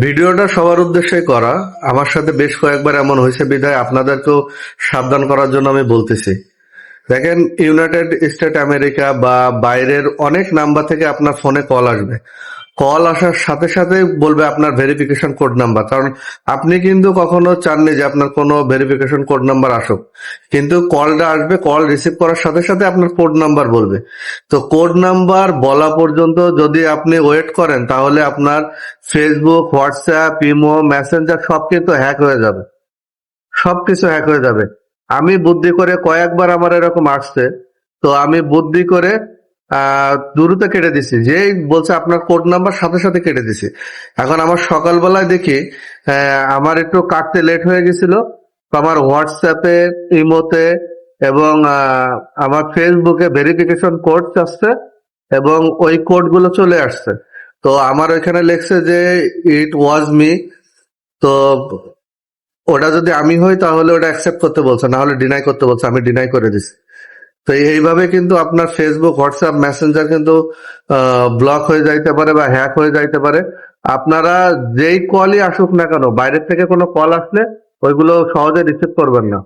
ভিডিওটা সবার উদ্দেশ্যে করা। আমার সাথে বেশ কয়েকবার এমন হয়েছে বিধায় আপনাদেরকেও সাবধান করার জন্য আমি বলতেছি। দেখেন, ইউনাইটেড স্টেট আমেরিকা বা বাইরের অনেক নাম্বার থেকে আপনার ফোনে কল আসবে। কল আসার সাথে সাথে বলবে আপনার ভেরিফিকেশন কোড নাম্বার, কারণ আপনি কিন্তু কখনো চাননি যে আপনার কোনো ভেরিফিকেশন কোড নাম্বার আসুক, কিন্তু কলটা আসবে, কল রিসিভ করার সাথে সাথে আপনার কোড নাম্বার বলবে। তো কোড নাম্বার বলা পর্যন্ত যদি আপনি ওয়েট করেন তাহলে আপনার ফেসবুক, হোয়াটসঅ্যাপ, ইমো, মেসেঞ্জার সব কিন্তু হ্যাক হয়ে যাবে, সবকিছু হ্যাক হয়ে যাবে। আমি বুদ্ধি করে কয়েকবার আমার এরকম আসছে, তো আমি বুদ্ধি করে দ্রুত কেটে দিছি, যেই বলছে আপনার কোড নাম্বার সাথে সাথে কেটে দিছি। এখন আমার সকালবেলায় দেখি আমার একটু কাটতে লেট হয়ে গেছিল, তো আমার হোয়াটসঅ্যাপে, ইমোতে এবং আমার ফেসবুকে ভেরিফিকেশন কোড আসছে এবং ওই কোড গুলো চলে আসছে। তো আমার ওইখানে লেখছে যে ইট ওয়াজ মি। তো ওটা যদি আমি হই তাহলে ওটা অ্যাকসেপ্ট করতে বলছে, না হলে ডিনাই করতে বলছে, আমি ডিনাই করে দিছি। তো এইভাবে কিন্তু আপনার ফেসবুক, হোয়াটসঅ্যাপ, মেসেঞ্জার কিন্তু ব্লক হয়ে যাইতে পারে বা হ্যাক হয়ে যাইতে পারে। আপনারা যেই কলই আসুক না কেন, বাইরের থেকে কোনো কল আসলে ওইগুলো সহজে রিসিভ করবেন না।